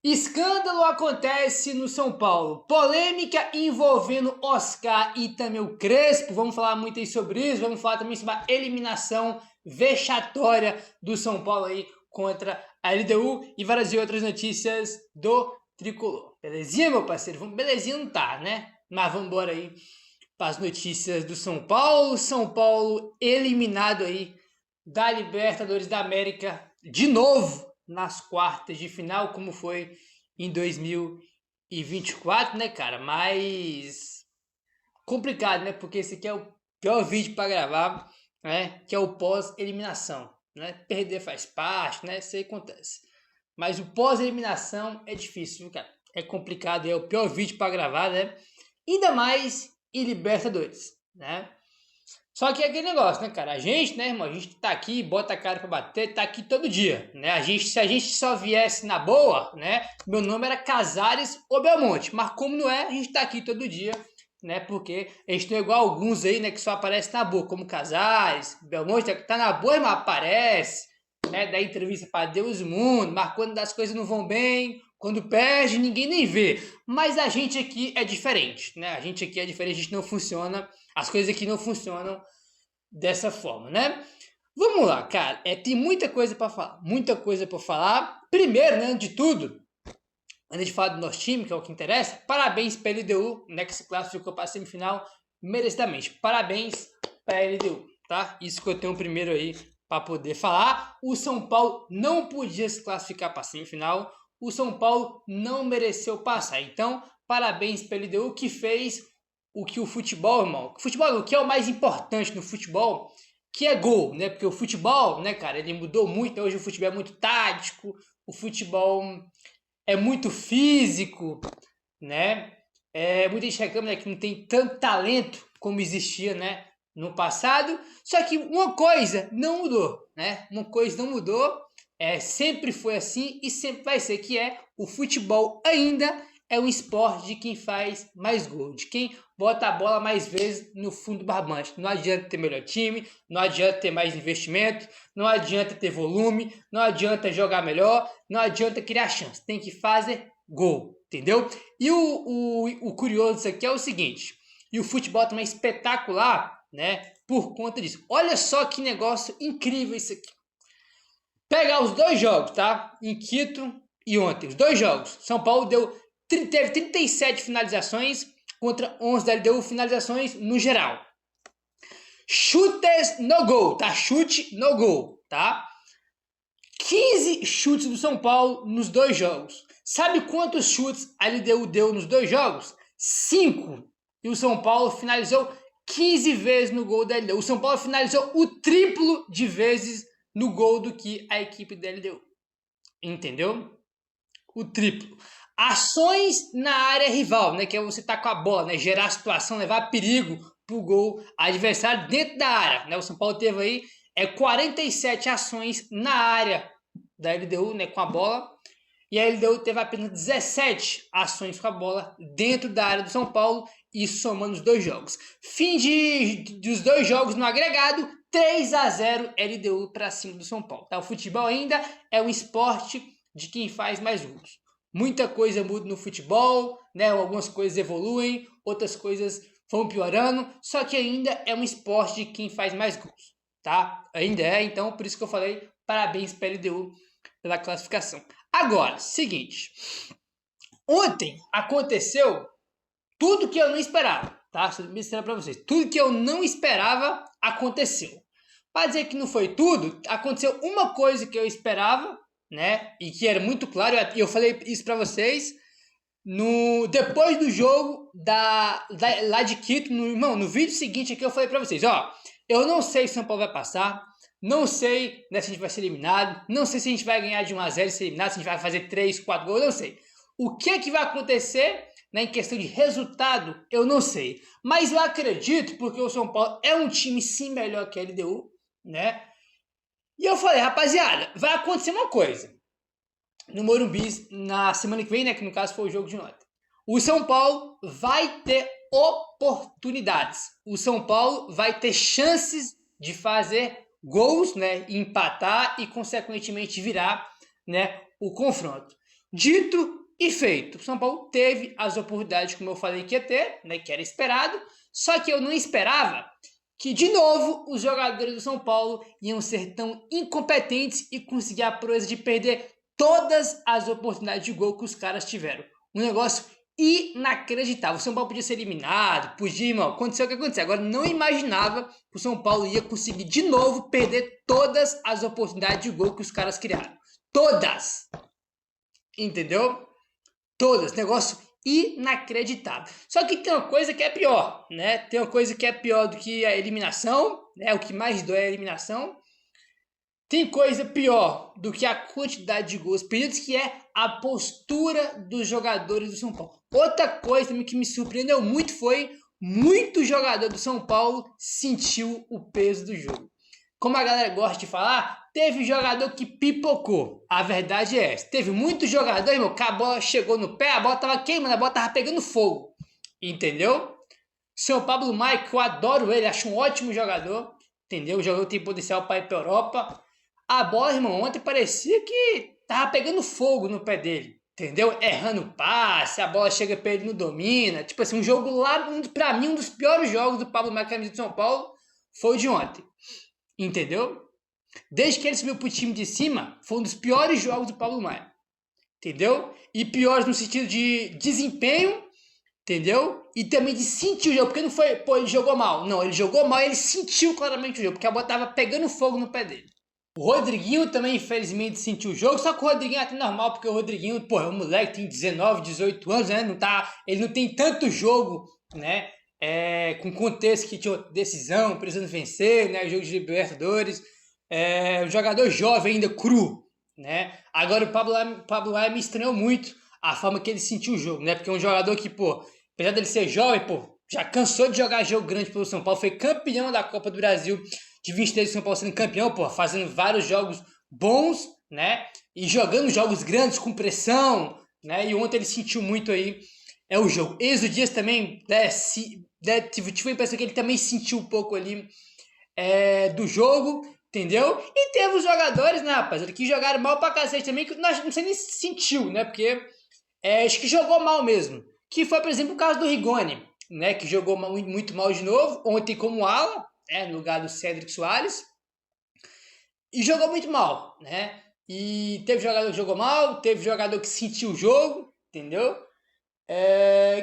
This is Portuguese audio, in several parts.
Escândalo acontece no São Paulo. Polêmica envolvendo Oscar e também o Crespo. Vamos falar muito aí sobre isso. Vamos falar também sobre a eliminação vexatória do São Paulo aí contra a LDU e várias outras notícias do Tricolor. Belezinha, meu parceiro? Belezinha não tá, né? Mas vamos embora aí para as notícias do São Paulo. São Paulo eliminado aí da Libertadores da América de novo nas quartas de final, como foi em 2024, né, cara? Mas complicado, né? Porque esse aqui é o pior vídeo para gravar, né? Que é o pós-eliminação, né? Perder faz parte, né? Isso aí acontece. Mas o pós-eliminação é difícil, viu, cara? É complicado, é o pior vídeo para gravar, né? Ainda mais em Libertadores, né? Só que é aquele negócio, né, cara? A gente, né, irmão? A gente tá aqui, bota a cara pra bater, tá aqui todo dia, né? Se a gente só viesse na boa, né? Meu nome era Casares ou Belmonte. Mas como não é, a gente tá aqui todo dia, né? Porque a gente não é igual alguns aí, né? Que só aparece na boa, como Casares, Belmonte, tá na boa, mas aparece, né? Dá entrevista pra Deus e o mundo, mas quando as coisas não vão bem, quando perde, ninguém nem vê. Mas a gente aqui é diferente, né? A gente aqui é diferente, a gente não funciona, as coisas aqui não funcionam dessa forma, né? Vamos lá, cara. Tem muita coisa para falar. Muita coisa para falar. Primeiro, né, antes de tudo, antes de falar do nosso time, que é o que interessa, parabéns para a LDU, né, que se classificou para a semifinal merecidamente. Parabéns para a LDU, tá? Isso que eu tenho primeiro aí para poder falar. O São Paulo não podia se classificar para a semifinal. O São Paulo não mereceu passar. Então, parabéns para a LDU que fez o que o futebol, irmão, o que é o mais importante no futebol, que é gol, né? Porque o futebol, né, cara, ele mudou muito. Hoje o futebol é muito tático, o futebol é muito físico, né? Muita gente reclama, né, que não tem tanto talento como existia, né, no passado. Só que uma coisa não mudou, né? Uma coisa não mudou. Sempre foi assim e sempre vai ser, que é o futebol ainda é um esporte de quem faz mais gol, de quem bota a bola mais vezes no fundo do barbante. Não adianta ter melhor time, não adianta ter mais investimento, não adianta ter volume, não adianta jogar melhor, não adianta criar chance. Tem que fazer gol, entendeu? E o curioso disso aqui é o seguinte, e o futebol também é espetacular, né, por conta disso. Olha só que negócio incrível isso aqui. Pegar os dois jogos, tá? Em Quito e ontem, os dois jogos. São Paulo teve 37 finalizações contra 11 da LDU, finalizações no geral. Chutes no gol, tá? Chute no gol, tá? 15 chutes do São Paulo nos dois jogos. Sabe quantos chutes a LDU deu nos dois jogos? 5. E o São Paulo finalizou 15 vezes no gol da LDU. O São Paulo finalizou o triplo de vezes no gol do que a equipe da LDU. Entendeu? O triplo. Ações na área rival, né? Que é você tá com a bola, né? Gerar situação, levar perigo pro gol adversário dentro da área, né? O São Paulo teve aí 47 ações na área da LDU, né? Com a bola. E a LDU teve apenas 17 ações com a bola dentro da área do São Paulo, e somando os dois jogos. Fim dos dois jogos no agregado, 3-0 LDU para cima do São Paulo. Tá? O futebol ainda é um esporte de quem faz mais gols. Muita coisa muda no futebol, né? Algumas coisas evoluem, outras coisas vão piorando, só que ainda é um esporte de quem faz mais gols, tá? Ainda é, então por isso que eu falei, parabéns para a LDU pela classificação. Agora, seguinte, ontem aconteceu tudo que eu não esperava, tá? Vou mostrar para vocês. Tudo que eu não esperava aconteceu. Para dizer que não foi tudo, aconteceu uma coisa que eu esperava, né? E que era muito claro, e eu falei isso para vocês depois do jogo lá de Quito, no vídeo seguinte aqui eu falei para vocês, ó, eu não sei se o São Paulo vai passar, não sei, né, se a gente vai ser eliminado, não sei se a gente vai ganhar de 1-0 e ser eliminado, se a gente vai fazer 3, 4 gols, eu não sei. O que é que vai acontecer, né, em questão de resultado, eu não sei. Mas eu acredito, porque o São Paulo é um time sim melhor que a LDU, né? E eu falei, rapaziada, vai acontecer uma coisa no Morumbi na semana que vem, né, que no caso foi o jogo de ontem. O São Paulo vai ter oportunidades. O São Paulo vai ter chances de fazer gols, né, empatar e consequentemente virar, né, o confronto. Dito e feito. O São Paulo teve as oportunidades, como eu falei que ia ter, né, que era esperado, só que eu não esperava que, de novo, os jogadores do São Paulo iam ser tão incompetentes e conseguir a proeza de perder todas as oportunidades de gol que os caras tiveram. Um negócio inacreditável. O São Paulo podia ser eliminado, podia, irmão, aconteceu o que aconteceu. Agora, não imaginava que o São Paulo ia conseguir, de novo, perder todas as oportunidades de gol que os caras criaram. Todas! Entendeu? Todas. Negócio inacreditável. Só que tem uma coisa que é pior, né? Tem uma coisa que é pior do que a eliminação, né? O que mais dói é a eliminação. Tem coisa pior do que a quantidade de gols perdidos, que é a postura dos jogadores do São Paulo. Outra coisa que me surpreendeu muito foi muito jogador do São Paulo sentiu o peso do jogo. Como a galera gosta de falar, teve jogador que pipocou. A verdade é essa. Teve muito jogador, irmão, que a bola chegou no pé, a bola tava queimando, a bola tava pegando fogo. Entendeu? Seu Pablo Maia, que eu adoro ele, acho um ótimo jogador. Entendeu? O jogador tem potencial para ir pra Europa. A bola, irmão, ontem parecia que tava pegando fogo no pé dele. Entendeu? Errando passe, a bola chega pra ele e não domina. Tipo assim, um jogo lá, pra mim, um dos piores jogos do Pablo Maia, camisa de São Paulo, foi o de ontem. Entendeu? Desde que ele subiu pro time de cima, foi um dos piores jogos do Pablo Maia. Entendeu? E piores no sentido de desempenho, entendeu? E também de sentir o jogo, porque não foi, pô, ele jogou mal. Não, ele jogou mal e ele sentiu claramente o jogo, porque a bola tava pegando fogo no pé dele. O Rodriguinho também, infelizmente, sentiu o jogo, só que o Rodriguinho é até normal, porque o Rodriguinho, pô, é um moleque, tem 19, 18 anos, né? Ele não tem tanto jogo, né? Com contexto que tinha decisão, precisando vencer, né? Jogo de Libertadores. Um jogador jovem ainda, cru, né? Agora o Pablo Maia me estranhou muito a forma que ele sentiu o jogo, né? Porque é um jogador que, pô, apesar dele ser jovem, pô, já cansou de jogar jogo grande pelo São Paulo, foi campeão da Copa do Brasil de 23 do São Paulo sendo campeão, pô, fazendo vários jogos bons, né? E jogando jogos grandes com pressão, né? E ontem ele sentiu muito aí o jogo. Enzo Dias também, tive a impressão que ele também sentiu um pouco ali do jogo, entendeu? E teve os jogadores, né, rapaziada, que jogaram mal pra cacete também, que não sei nem se sentiu, né? Porque acho que jogou mal mesmo. Que foi, por exemplo, o caso do Rigoni, né? Que jogou muito mal de novo, ontem como ala, no lugar do Cédric Soares. E jogou muito mal, né? E teve jogador que jogou mal, teve jogador que sentiu o jogo, entendeu?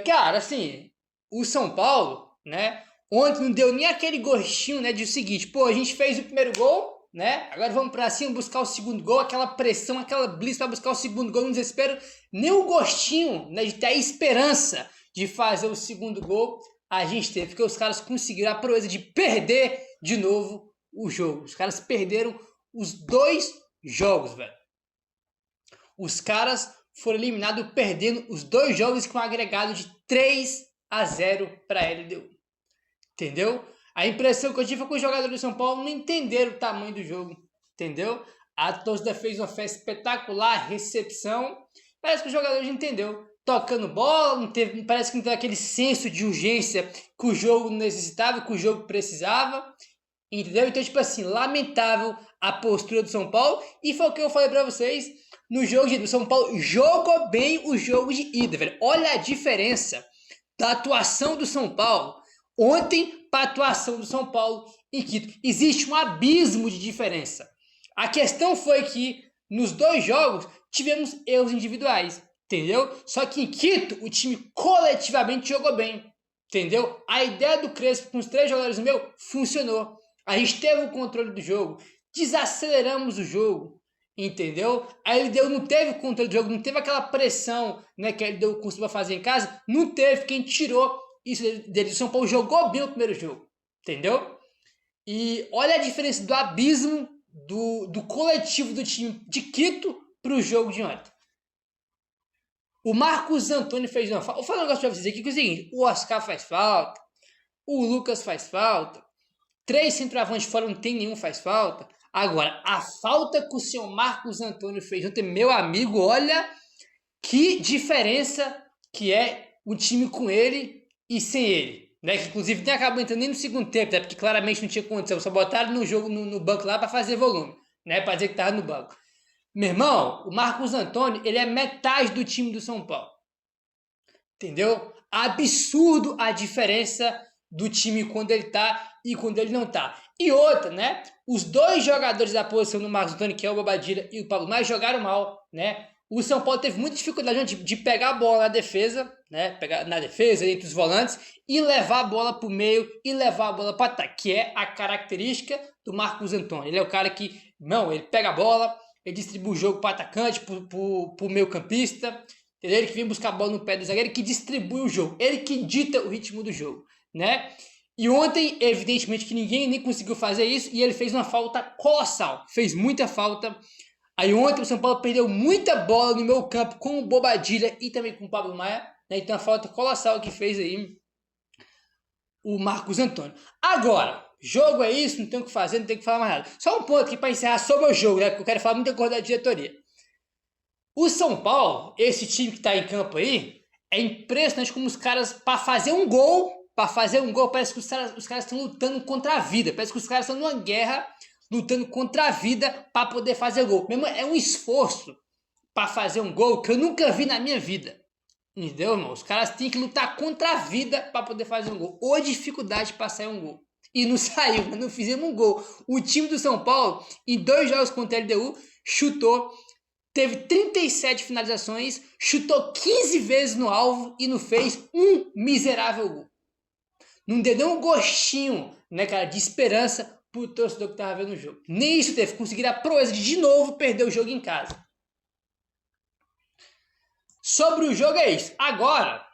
Cara, assim, o São Paulo, né? Ontem não deu nem aquele gostinho, né? De o seguinte, pô, a gente fez o primeiro gol, né? Agora vamos pra cima buscar o segundo gol, aquela pressão, aquela blitz pra buscar o segundo gol no desespero. Nem o gostinho, né? De ter a esperança de fazer o segundo gol a gente teve, porque os caras conseguiram a proeza de perder de novo o jogo. Os caras perderam os 2 jogos, velho. Os caras foram eliminados perdendo os 2 jogos com um agregado de 3-0 para a LDU. Entendeu? A impressão que eu tive foi que os jogadores do São Paulo não entenderam o tamanho do jogo. Entendeu? A torcida fez uma festa espetacular, recepção. Parece que os jogadores entenderam. Tocando bola, parece que não teve aquele senso de urgência que o jogo necessitava, que o jogo precisava. Entendeu? Então, tipo assim, lamentável a postura do São Paulo. E foi o que eu falei pra vocês no jogo de ida. O São Paulo jogou bem o jogo de ida, velho. Olha a diferença da atuação do São Paulo ontem para a atuação do São Paulo em Quito. Existe um abismo de diferença. A questão foi que nos 2 jogos tivemos erros individuais, entendeu? Só que em Quito o time coletivamente jogou bem, entendeu? A ideia do Crespo com os 3 jogadores meu funcionou. A gente teve o controle do jogo, desaceleramos o jogo, entendeu? A LDU não teve o controle do jogo, não teve aquela pressão, né, que a LDU costuma fazer em casa, não teve, quem tirou isso dele. O São Paulo jogou bem o primeiro jogo, entendeu? E olha a diferença do abismo do coletivo do time de Quito pro jogo de ontem. O Marcos Antônio fez uma falta. Vou falar um negócio pra vocês aqui, que é o seguinte: o Oscar faz falta, o Lucas faz falta, 3 centroavantes fora, não tem nenhum faz falta. Agora, a falta que o senhor Marcos Antônio fez ontem, meu amigo, olha que diferença que é o time com ele e sem ele, né? Que inclusive nem acabou entrando nem no segundo tempo, né? Porque claramente não tinha condição, só botaram no jogo no banco lá para fazer volume, né? Para dizer que tava no banco. Meu irmão, o Marcos Antônio, ele é metade do time do São Paulo. Entendeu? Absurdo a diferença do time quando ele tá e quando ele não tá. E outra, né? Os dois jogadores da posição do Marcos Antônio, que é o Bobadilla e o Pablo Maia, jogaram mal, né? O São Paulo teve muita dificuldade de pegar a bola na defesa, né? Pegar na defesa, entre os volantes, e levar a bola para o meio e levar a bola para ataque, que é a característica do Marcos Antônio. Ele é o cara que, não, ele pega a bola, ele distribui o jogo para o atacante, para o meio campista, ele que vem buscar a bola no pé do zagueiro, que distribui o jogo, ele que dita o ritmo do jogo, né? E ontem, evidentemente, que ninguém nem conseguiu fazer isso, e ele fez uma falta colossal, fez muita falta. Aí ontem o São Paulo perdeu muita bola no meu campo com o Bobadilla e também com o Pablo Maia, né? Então a falta colossal que fez aí o Marcos Antônio. Agora, jogo é isso, não tem o que fazer, não tem o que falar mais nada. Só um ponto aqui para encerrar sobre o jogo, né? Porque eu quero falar muita coisa da diretoria. O São Paulo, esse time que está em campo aí, é impressionante como os caras, para fazer um gol, parece que os caras estão lutando contra a vida. Parece que os caras estão numa guerra, lutando contra a vida para poder fazer gol. Mesmo é um esforço para fazer um gol que eu nunca vi na minha vida. Entendeu, irmão? Os caras têm que lutar contra a vida para poder fazer um gol. Ou dificuldade para sair um gol. E não saiu, mas não fizemos um gol. O time do São Paulo, em 2 jogos contra a LDU, chutou, teve 37 finalizações, chutou 15 vezes no alvo e não fez um miserável gol. Não deu nem um gostinho, né, cara, de esperança pro torcedor que tava vendo o jogo. Nem isso teve. Conseguiram a proeza de novo perder o jogo em casa. Sobre o jogo é isso. Agora,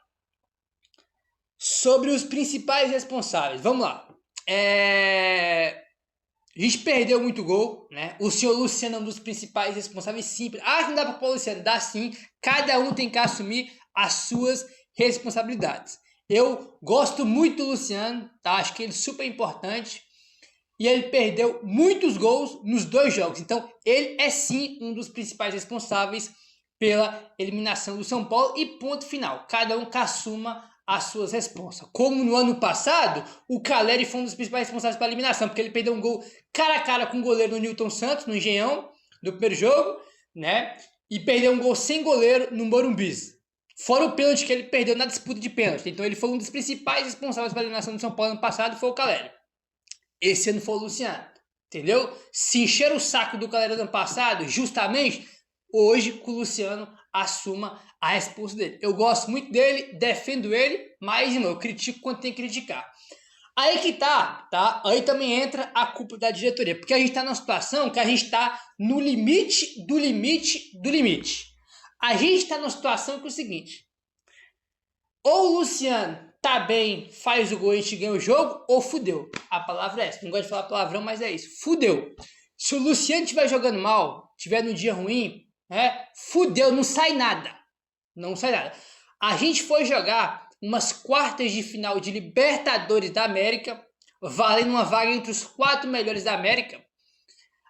sobre os principais responsáveis. Vamos lá. A gente perdeu muito gol, né? O senhor Luciano é um dos principais responsáveis, simples. Ah, não dá para pôr o Luciano. Dá sim. Cada um tem que assumir as suas responsabilidades. Eu gosto muito do Luciano, tá? Acho que ele é super importante. E ele perdeu muitos gols nos 2 jogos. Então, ele é sim um dos principais responsáveis pela eliminação do São Paulo e ponto final. Cada um que assuma as suas responsas. Como no ano passado, o Caleri foi um dos principais responsáveis pela eliminação, porque ele perdeu um gol cara a cara com o goleiro no Newton Santos, no Engenhão, do primeiro jogo, né? E perdeu um gol sem goleiro no Morumbi. Fora o pênalti que ele perdeu na disputa de pênalti. Então ele foi um dos principais responsáveis pela eliminação do São Paulo ano passado, foi o Caleri. Esse ano foi o Luciano, entendeu? Se encher o saco do Caleri ano passado, justamente, hoje que o Luciano assuma a resposta dele. Eu gosto muito dele, defendo ele, mas irmão, eu critico quando tem que criticar. Aí que tá? Aí também entra a culpa da diretoria, porque a gente tá numa situação que a gente tá no limite do limite do limite. A gente tá numa situação que é o seguinte: ou o Luciano tá bem, faz o gol e a gente ganha o jogo, ou fudeu. A palavra é essa. Não gosto de falar palavrão, mas é isso. Fudeu. Se o Luciano estiver jogando mal, estiver num dia ruim, fudeu, não sai nada. Não sai nada. A gente foi jogar umas quartas de final de Libertadores da América, valendo uma vaga entre os 4 melhores da América.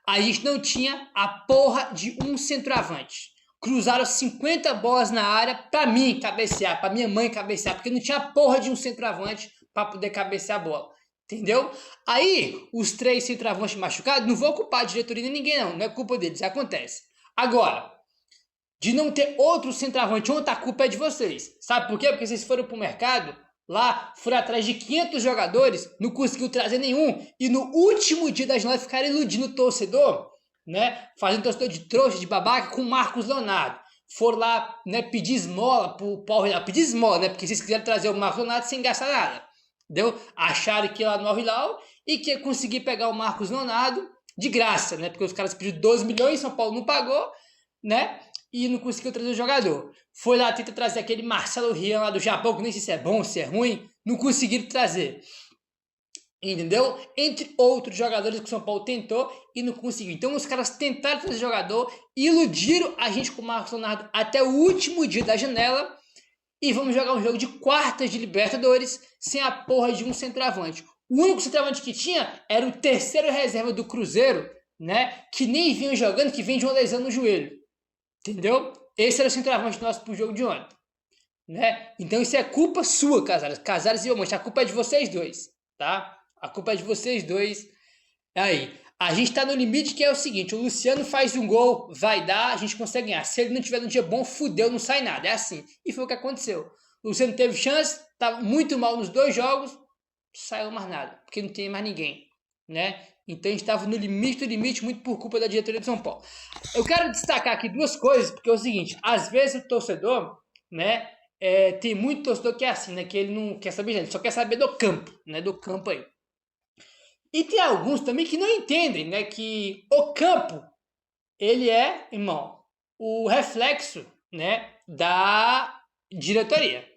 A gente não tinha a porra de um centroavante. Cruzaram 50 bolas na área pra mim cabecear, pra minha mãe cabecear, porque não tinha a porra de um centroavante pra poder cabecear a bola. Entendeu? Aí, os 3 centroavantes machucados, não vou culpar a diretoria de ninguém não é culpa deles, acontece. Agora, de não ter outro centroavante, outra culpa é de vocês. Sabe por quê? Porque vocês foram pro mercado, lá, foram atrás de 500 jogadores, não conseguiu trazer nenhum, e no último dia da janela ficaram iludindo o torcedor, né? Fazendo torcedor de trouxa, de babaca com o Marcos Leonardo. Foram lá, né, pedir esmola pro Paulo Hilal. Pedir esmola, né? Porque vocês quiseram trazer o Marcos Leonardo sem gastar nada. Entendeu? Acharam que ia lá no Al Hilal e que ia conseguir pegar o Marcos Leonardo de graça, né? Porque os caras pediram 12 milhões, São Paulo não pagou, né? E não conseguiu trazer o jogador. Foi lá tentar trazer aquele Marcelo Rian lá do Japão, que nem sei se é bom, se é ruim. Não conseguiram trazer. Entendeu? Entre outros jogadores que o São Paulo tentou e não conseguiu. Então os caras tentaram trazer jogador, iludiram a gente com o Marcos Leonardo até o último dia da janela e vamos jogar um jogo de quartas de Libertadores sem a porra de um centroavante. O único centroavante que tinha era o terceiro reserva do Cruzeiro, né? Que nem vinha jogando, que vem de uma lesão no joelho. Entendeu? Esse era o centroavante nosso pro jogo de ontem, né? Então isso é culpa sua, Casares e Almonte. A culpa é de vocês dois, tá? A culpa é de vocês dois. Aí. A gente tá no limite que é o seguinte, o Luciano faz um gol, vai dar, a gente consegue ganhar. Se ele não tiver no dia bom, fudeu, não sai nada. É assim. E foi o que aconteceu. O Luciano teve chance, tava muito mal nos 2 jogos, saiu mais nada, porque não tem mais ninguém, né? Então a gente estava no limite do limite, muito por culpa da diretoria de São Paulo. Eu quero destacar aqui 2 coisas, porque é o seguinte, às vezes o torcedor, né, tem muito torcedor que é assim, né, que ele não quer saber, ele só quer saber do campo, né, do campo aí. E tem alguns também que não entendem, né, que o campo, ele é, irmão, o reflexo, né, da diretoria,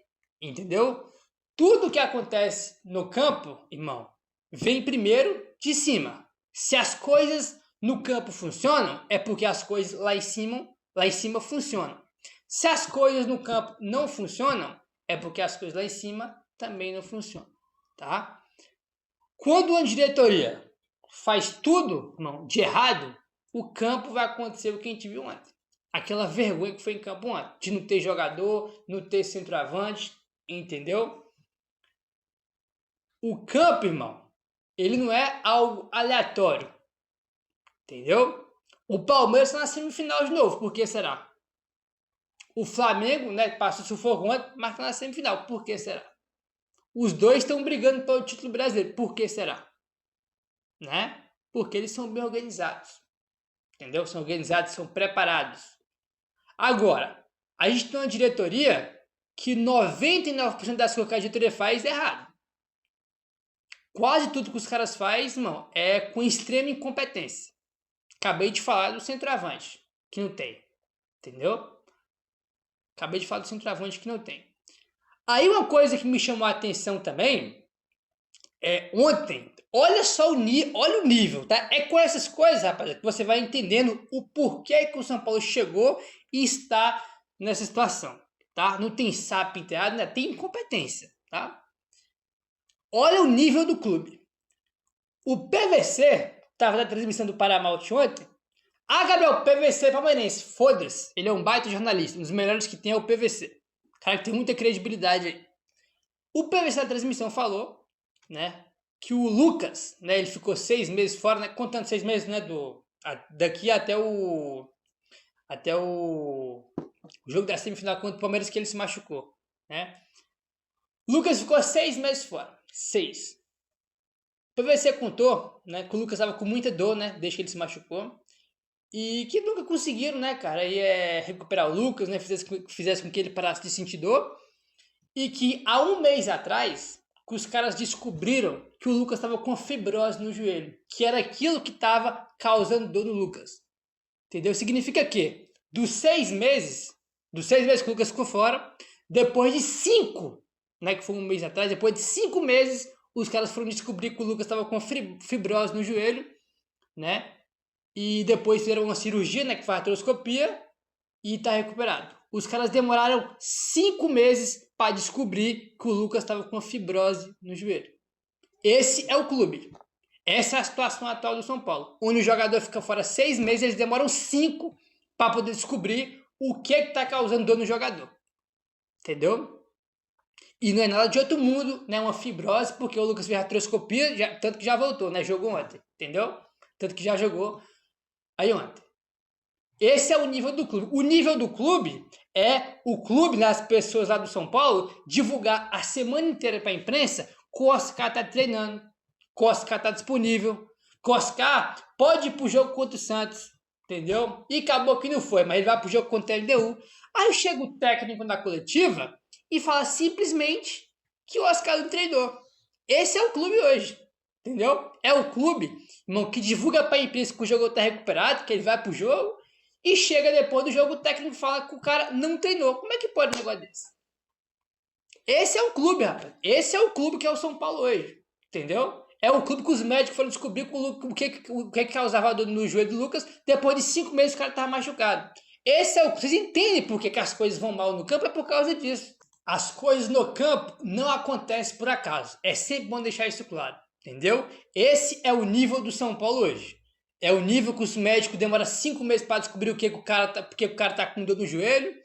entendeu? Tudo que acontece no campo, irmão, vem primeiro de cima. Se as coisas no campo funcionam, é porque as coisas lá em cima funcionam. Se as coisas no campo não funcionam, é porque as coisas lá em cima também não funcionam, tá? Quando uma diretoria faz tudo, irmão, de errado, o campo vai acontecer o que a gente viu antes. Aquela vergonha que foi em campo antes, de não ter jogador, não ter centroavante, entendeu? O campo, irmão, ele não é algo aleatório, entendeu? O Palmeiras está na semifinal de novo, por que será? O Flamengo, né, passa o sufoco ontem, mas está na semifinal, por que será? Os dois estão brigando pelo título brasileiro, por que será? Né? Porque eles são bem organizados, entendeu? São organizados, são preparados. Agora, a gente tem uma diretoria que 99% das coisas que a diretoria faz é errado. Quase tudo que os caras fazem, irmão, é com extrema incompetência. Acabei de falar do centroavante, que não tem. Entendeu? Acabei de falar do centroavante que não tem. Aí uma coisa que me chamou a atenção também é ontem. Olha só olha o nível, tá? É com essas coisas, rapaz, que você vai entendendo o porquê que o São Paulo chegou e está nessa situação, tá? Não tem sapo enterrado, né? Tem incompetência, tá? Olha o nível do clube. O PVC estava na transmissão do Paramount ontem. Ah, Gabriel, PVC palmeirense. Foda-se. Ele é um baita jornalista. Um dos melhores que tem é o PVC. Cara que tem muita credibilidade aí. O PVC da transmissão falou, né, que o Lucas, né, ele ficou 6 meses fora, né, contando 6 meses, né, daqui até o jogo da semifinal contra o Palmeiras que ele se machucou, né? Lucas ficou 6 meses fora. 6. O PVC contou, né, que o Lucas estava com muita dor, né, desde que ele se machucou. E que nunca conseguiram, né, cara, recuperar o Lucas, né, fizesse com que ele parasse de sentir dor. E que há 1 mês atrás, que os caras descobriram que o Lucas estava com fibrose no joelho. Que era aquilo que estava causando dor no Lucas. Entendeu? Significa que dos 6 meses que o Lucas ficou fora, depois de 5, né, que foi 1 mês atrás, depois de 5 meses, os caras foram descobrir que o Lucas estava com fibrose no joelho, né? E depois fizeram uma cirurgia, né, que faz artroscopia, e tá recuperado. Os caras demoraram 5 meses para descobrir que o Lucas estava com fibrose no joelho. Esse é o clube. Essa é a situação atual do São Paulo. Onde o jogador fica fora 6 meses, eles demoram 5 para poder descobrir o que está causando dor no jogador. Entendeu? E não é nada de outro mundo, né? Uma fibrose, porque o Lucas fez artroscopia, tanto que já voltou, né? Jogou ontem, entendeu? Tanto que já jogou aí ontem. Esse é o nível do clube. O nível do clube é o clube, né, as pessoas lá do São Paulo, divulgar a semana inteira para a imprensa que o Oscar tá treinando, que o Oscar tá disponível, que o Oscar pode ir pro jogo contra o Santos, entendeu? E acabou que não foi, mas ele vai pro jogo contra a LDU. Aí chega o técnico na coletiva e fala simplesmente que o Oscar não treinou. Esse é o clube hoje, entendeu? É o clube, irmão, que divulga para a imprensa que o jogo tá recuperado, que ele vai pro jogo, e chega depois do jogo, o técnico fala que o cara não treinou. Como é que pode um negócio desse? Esse é o clube, rapaz. Esse é o clube que é o São Paulo hoje. Entendeu? É o clube que os médicos foram descobrir o que causava dor no joelho do Lucas. Depois de 5 meses o cara estava machucado. Esse é o. Vocês entendem por que as coisas vão mal no campo? É por causa disso. As coisas no campo não acontecem por acaso. É sempre bom deixar isso claro. Entendeu? Esse é o nível do São Paulo hoje. É o nível que os médicos demoram 5 meses para descobrir porque o cara tá com dor no joelho.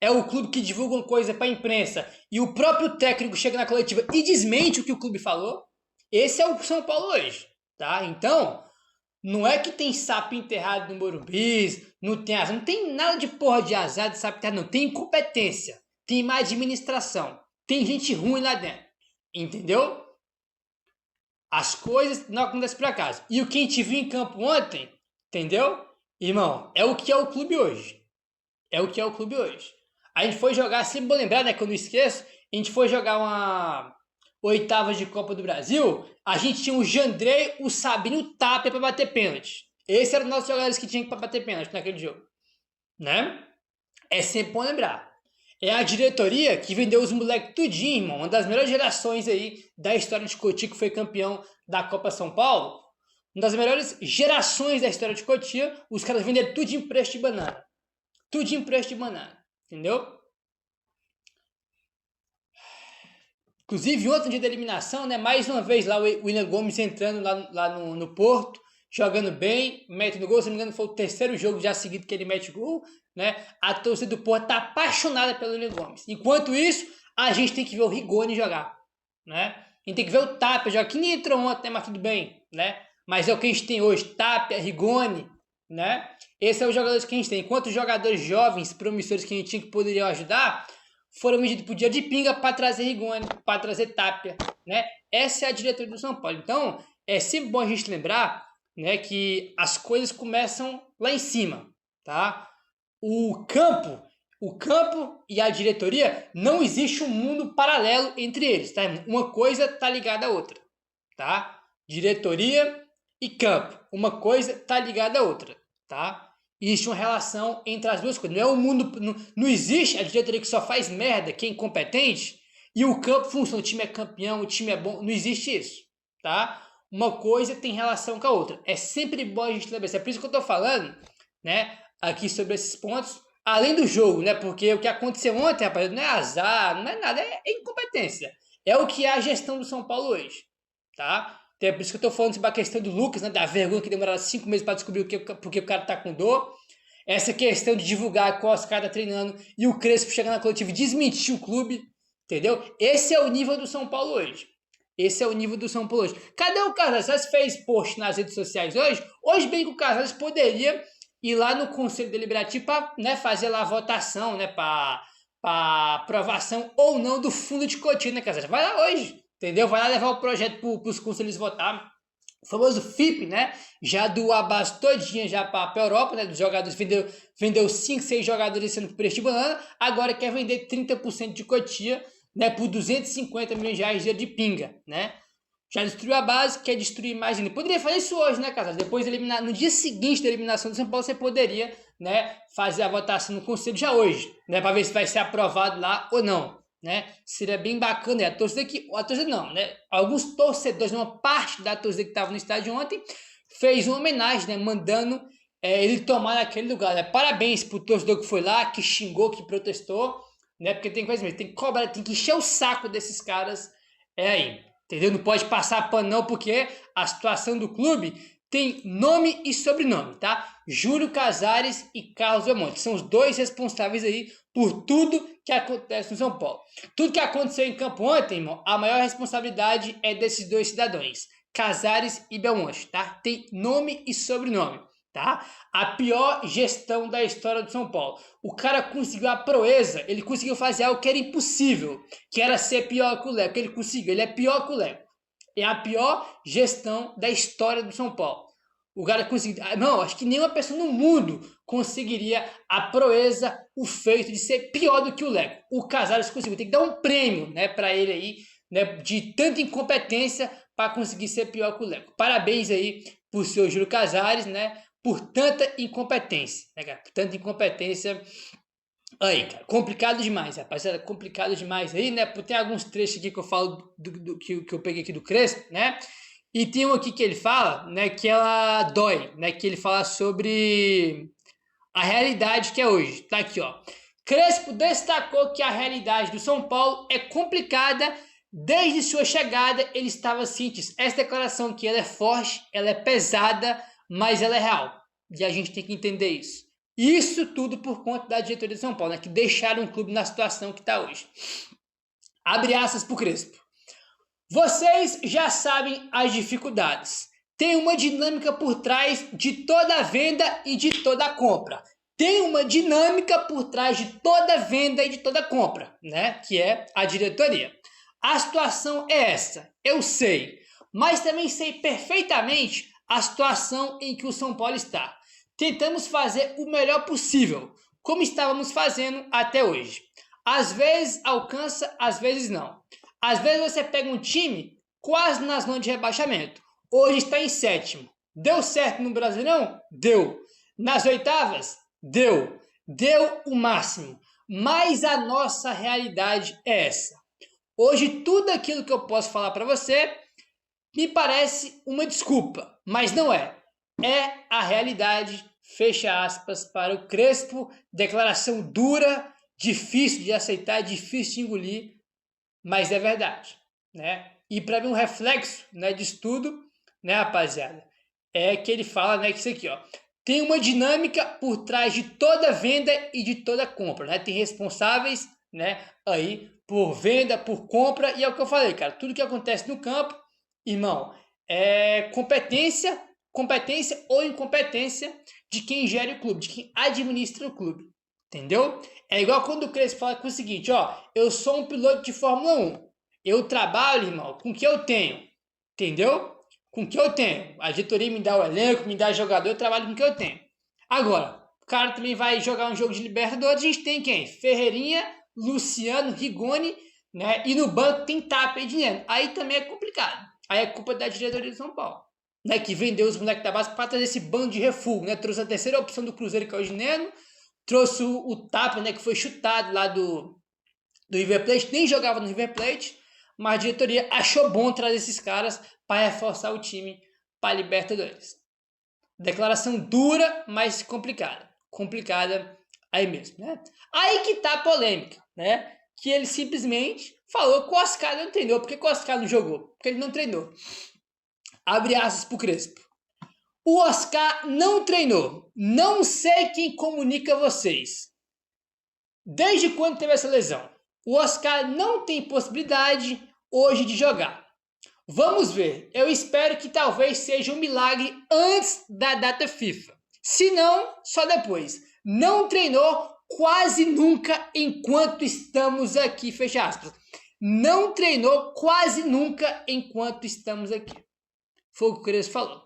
É o clube que divulga uma coisa para a imprensa e o próprio técnico chega na coletiva e desmente o que o clube falou. Esse é o São Paulo hoje, tá? Então, Não é que tem sapo enterrado no Morumbi, não tem azar, não tem nada de porra de azar, de sapo enterrado, não. Tem incompetência, tem má administração, tem gente ruim lá dentro, entendeu? As coisas não acontecem por acaso. E o que a gente viu em campo ontem, entendeu? Irmão, é o que é o clube hoje. É o que é o clube hoje. A gente foi jogar, sempre vou lembrar, né, que eu não esqueço, a gente foi jogar uma oitava de Copa do Brasil, a gente tinha o Jandrei, o Sabino e o Tapia pra bater pênalti. Esses eram os nossos jogadores que tinham pra bater pênalti naquele jogo. Né? É sempre bom lembrar. É a diretoria que vendeu os moleques tudinho, irmão. Uma das melhores gerações aí da história de Cotia, que foi campeão da Copa São Paulo. Uma das melhores gerações da história de Cotia, os caras venderam tudo em preço de banana. Tudo em preço de banana. Entendeu? Inclusive, ontem dia da eliminação, né? Mais uma vez lá o William Gomes entrando lá no Porto, jogando bem, metendo gol. Se não me engano, foi o terceiro jogo já seguido que ele mete gol, né? A torcida do Porto tá apaixonada pelo William Gomes. Enquanto isso, a gente tem que ver o Rigoni jogar, né? A gente tem que ver o Tapia jogar, que nem entrou ontem, né? Mas tudo bem, né? Mas é o que a gente tem hoje, Tapia, Rigoni, né? Esses são os jogadores que a gente tem. Enquanto os jogadores jovens, promissores que a gente tinha que poderiam ajudar, foram medidos por dia de pinga para trazer Rigoni, para trazer Tapia, né? Essa é a diretoria do São Paulo. Então, é sempre bom a gente lembrar, né, que as coisas começam lá em cima, tá? O campo e a diretoria, não existe um mundo paralelo entre eles, tá? Uma coisa tá ligada à outra, tá? Diretoria e campo, uma coisa tá ligada à outra, tá? Existe uma relação entre as duas coisas. Não é um mundo. Não existe a diretoria que só faz merda, que é incompetente, e o campo funciona. O time é campeão, o time é bom. Não existe isso, tá? Uma coisa tem relação com a outra. É sempre bom a gente lembrar isso. É por isso que eu tô falando, né, aqui sobre esses pontos, além do jogo, né? Porque o que aconteceu ontem, rapaz, não é azar, não é nada, é incompetência. É o que é a gestão do São Paulo hoje, tá? Então é por isso que eu tô falando sobre a questão do Lucas, né? Da vergonha que demoraram 5 meses para descobrir porque o cara tá com dor. Essa questão de divulgar qual os caras tá treinando e o Crespo chegar na coletiva e desmentir o clube, entendeu? Esse é o nível do São Paulo hoje. Esse é o nível do São Paulo hoje. Cadê o Casares? Fez post nas redes sociais hoje? Hoje bem que o Casares poderia ir lá no Conselho Deliberativo para, né, fazer lá a votação, né, para aprovação ou não do fundo de Cotia, né, Casares? Vai lá hoje. Entendeu? Vai lá levar o projeto para os conselhos votar. O famoso FIP, né? Já do Abbas todinha já para a Europa, né? Dos jogadores, vendeu 5, 6 jogadores sendo por preço de banana. Agora quer vender 30% de Cotia, né? Por 250 milhões de reais de pinga, né? Já destruiu a base, quer destruir mais ainda. Poderia fazer isso hoje, né, Casas? Depois de eliminar, no dia seguinte da eliminação do São Paulo, você poderia, né, fazer a votação no conselho já hoje, né? Para ver se vai ser aprovado lá ou não. Né? Seria bem bacana, né? A torcida não, né? Alguns torcedores, uma parte da torcida que estava no estádio ontem, fez uma homenagem, né? Mandando ele tomar naquele lugar, né? Parabéns pro torcedor que foi lá, que xingou, que protestou, né? Porque tem coisa mesmo, tem que cobrar, tem que encher o saco desses caras aí, entendeu? Não pode passar pano não, porque a situação do clube tem nome e sobrenome, tá? Júlio Casares e Carlos Belmonte são os dois responsáveis aí por tudo que acontece no São Paulo. Tudo que aconteceu em campo ontem, irmão, a maior responsabilidade é desses dois cidadãos, Casares e Belmonte, tá? Tem nome e sobrenome, tá? A pior gestão da história do São Paulo. O cara conseguiu a proeza, ele conseguiu fazer algo que era impossível, que era ser pior que o Leco. Ele conseguiu, ele é pior que o Leco. É a pior gestão da história do São Paulo. O cara conseguiu. Não, acho que nenhuma pessoa no mundo conseguiria a proeza, o feito de ser pior do que o Leco. O Casares conseguiu. Tem que dar um prêmio, né, para ele aí, né, de tanta incompetência para conseguir ser pior que o Leco. Parabéns aí pro seu Júlio Casares, né, por tanta incompetência, né, cara? Por tanta incompetência. Aí, cara, complicado demais, rapaziada, complicado demais aí, né? Tem alguns trechos aqui que eu falo que eu peguei aqui do Crespo, né? E tem um aqui que ele fala, né, que ela dói, né? Que ele fala sobre a realidade que é hoje. Tá aqui, ó. Crespo destacou que a realidade do São Paulo é complicada. Desde sua chegada, ele estava ciente. Essa declaração aqui, ela é forte, ela é pesada, mas ela é real. E a gente tem que entender isso. Isso tudo por conta da diretoria de São Paulo, né, que deixaram o clube na situação que está hoje. Abre aspas para o Crespo. Vocês já sabem as dificuldades. Tem uma dinâmica por trás de toda venda e de toda compra. Tem uma dinâmica por trás de toda venda e de toda compra, né? Que é a diretoria. A situação é essa, eu sei, mas também sei perfeitamente a situação em que o São Paulo está. Tentamos fazer o melhor possível, como estávamos fazendo até hoje. Às vezes alcança, às vezes não. Às vezes você pega um time quase na zona de rebaixamento. Hoje está em sétimo. Deu certo no Brasileirão? Deu. Nas oitavas? Deu. Deu o máximo. Mas a nossa realidade é essa. Hoje tudo aquilo que eu posso falar para você me parece uma desculpa, mas não é. É a realidade, fecha aspas, para o Crespo, declaração dura, difícil de aceitar, difícil de engolir, mas é verdade, né? E para mim um reflexo, né, disso tudo, né, rapaziada, é que ele fala, né, que isso aqui, ó, tem uma dinâmica por trás de toda venda e de toda compra, né? Tem responsáveis, né, aí por venda, por compra, e é o que eu falei, cara, tudo que acontece no campo, irmão, é competência ou incompetência de quem gera o clube, de quem administra o clube, entendeu? É igual quando o Crespo fala com o seguinte, ó, eu sou um piloto de Fórmula 1, eu trabalho, irmão, com o que eu tenho, entendeu? Com o que eu tenho. A diretoria me dá o elenco, me dá jogador, eu trabalho com o que eu tenho. Agora, o cara também vai jogar um jogo de Libertadores, a gente tem quem? Ferreirinha, Luciano, Rigoni, né? E no banco tem Tapa e dinheiro. Aí também é complicado. Aí é culpa da diretoria de São Paulo, né? Que vendeu os moleques da base para trazer esse bando de refúgio, né? Trouxe a terceira opção do Cruzeiro, que é o Gineno, trouxe o Tapa, né? Que foi chutado lá do River Plate, nem jogava no River Plate, mas a diretoria achou bom trazer esses caras para reforçar o time para a Libertadores. Declaração dura, mas complicada. Complicada aí mesmo, né? Aí que tá a polêmica, né? Que ele simplesmente falou que o Oscar não treinou. Por que o Oscar não jogou? Porque ele não treinou. Abre aspas pro Crespo. O Oscar não treinou. Não sei quem comunica vocês. Desde quando teve essa lesão? O Oscar não tem possibilidade hoje de jogar. Vamos ver. Eu espero que talvez seja um milagre antes da data FIFA. Se não, só depois. Não treinou quase nunca enquanto estamos aqui, fecha aspas. Não treinou quase nunca enquanto estamos aqui. Foi o que o Crespo falou.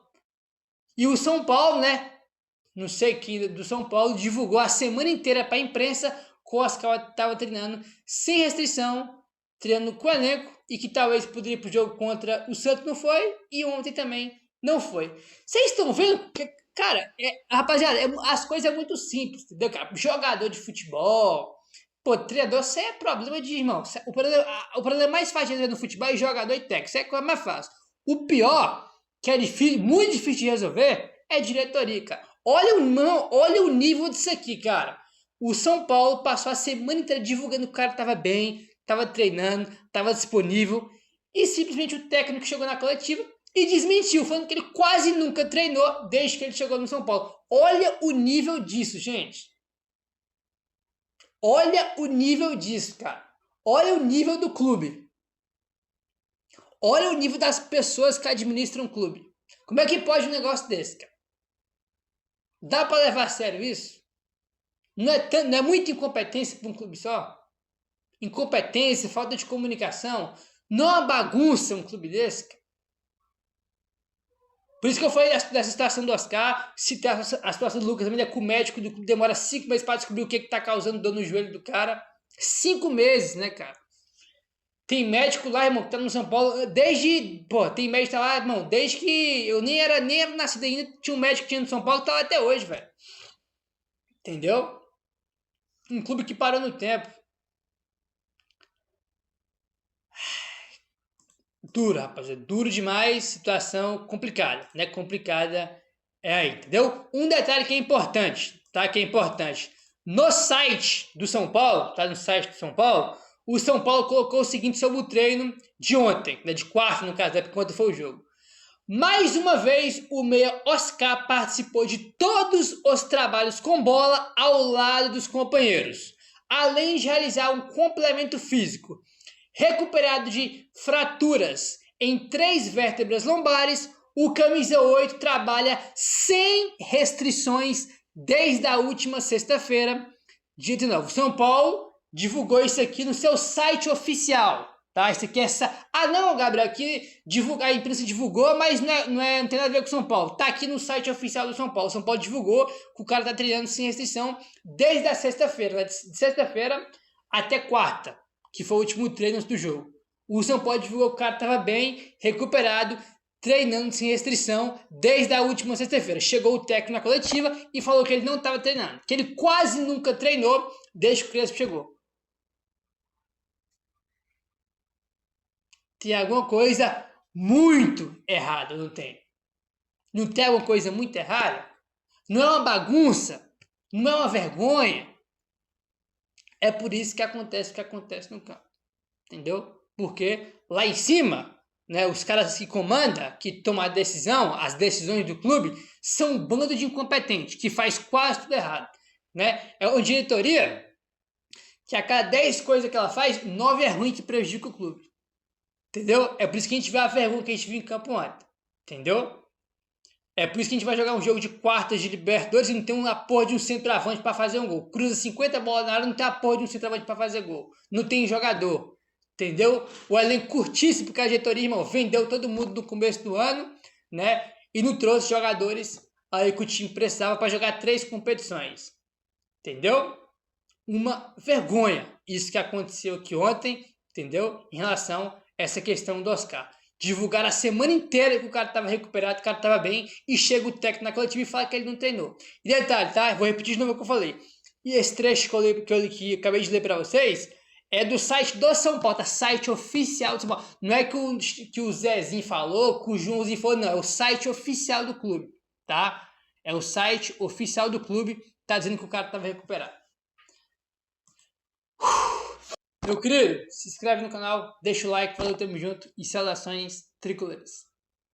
E o São Paulo, né? Não sei quem do São Paulo divulgou a semana inteira para a imprensa que o Oscar estava treinando sem restrição, treinando com o elenco e que talvez poderia ir para o jogo contra o Santos, não foi, e ontem também não foi. Vocês estão vendo? Cara, rapaziada, as coisas é muito simples, entendeu, cara? Jogador de futebol, pô, treinador, isso é problema de irmão. O problema mais fácil de resolver no futebol é jogador e técnico, isso é coisa mais fácil. O pior, que é difícil, muito difícil de resolver, é diretoria, cara. Olha o nível disso aqui, cara. O São Paulo passou a semana inteira divulgando que o cara estava bem, estava treinando, estava disponível, e simplesmente o técnico chegou na coletiva e desmentiu, falando que ele quase nunca treinou desde que ele chegou no São Paulo. Olha o nível disso, gente. Olha o nível disso, cara. Olha o nível do clube. Olha o nível das pessoas que administram o clube. Como é que pode um negócio desse, cara? Dá para levar a sério isso? Não é muita incompetência para um clube só? Incompetência, falta de comunicação. Não é uma bagunça um clube desse, cara. Por isso que eu falei dessa situação do Oscar, citei a situação do Lucas também, com o médico do clube, demora 5 meses para descobrir o que está causando dor no joelho do cara. 5 meses, né, cara? Tem médico lá, irmão, que tá no São Paulo desde... Pô, tem médico que tá lá, irmão, desde que eu nem era nascido ainda, tinha um médico que tinha no São Paulo que tá lá até hoje, velho. Entendeu? Um clube que parou no tempo. Duro, rapaziada. Duro demais, situação complicada, né? Complicada é aí, entendeu? Um detalhe que é importante, tá? Que é importante. No site do São Paulo, tá? No site do São Paulo, o São Paulo colocou o seguinte sobre o treino de ontem, né? De quarta, no caso, quando foi o jogo. Mais uma vez, o meia Oscar participou de todos os trabalhos com bola ao lado dos companheiros, além de realizar um complemento físico. Recuperado de fraturas em 3 vértebras lombares, O Camisa 8 trabalha sem restrições desde a última sexta-feira, dia 19. O São Paulo divulgou isso aqui no seu site oficial, tá? Isso aqui é Ah, não, Gabriel, aqui a imprensa divulgou, mas não tem nada a ver com o São Paulo. Tá aqui no site oficial do São Paulo. O São Paulo divulgou que o cara tá treinando sem restrição desde a sexta-feira, né? De sexta-feira até quarta, que foi o último treino antes do jogo. O São Paulo divulgou que o cara estava bem, recuperado, treinando sem restrição desde a última sexta-feira. Chegou o técnico na coletiva e falou que ele não estava treinando, que ele quase nunca treinou desde que o Crespo chegou. Tem alguma coisa muito errada, não tem? Não tem alguma coisa muito errada? Não é uma bagunça? Não é uma vergonha? É por isso que acontece o que acontece no campo. Entendeu? Porque lá em cima, né, os caras que comandam, que tomam a decisão, as decisões do clube, são um bando de incompetentes, que faz quase tudo errado. Né? É uma diretoria que a cada 10 coisas que ela faz, 9 é ruim, que prejudica o clube. Entendeu? É por isso que a gente vê a vergonha que a gente viu em campo ontem. Entendeu? É por isso que a gente vai jogar um jogo de quartas de Libertadores e não tem uma porra de um centroavante para fazer um gol. Cruza 50 bolas na área, não tem a porra de um centroavante para fazer gol. Não tem jogador. Entendeu? O elenco curtíssimo, porque a diretoria, irmão, vendeu todo mundo no começo do ano, né? E não trouxe jogadores aí que o time precisava para jogar 3 competições. Entendeu? Uma vergonha isso que aconteceu aqui ontem, entendeu? Em relação a essa questão do Oscar. Divulgaram a semana inteira que o cara estava recuperado, que o cara estava bem, e chega o técnico na coletiva e fala que ele não treinou. E detalhe, tá? Vou repetir de novo o que eu falei. E esse trecho que eu acabei de ler para vocês é do site do São Paulo, tá? Site oficial do São Paulo. Não é que o Zezinho falou, que o Joãozinho falou, não. É o site oficial do clube, tá? É o site oficial do clube, tá dizendo que o cara estava recuperado. Meu querido, se inscreve no canal, deixa o like, valeu, tamo junto e saudações tricolores.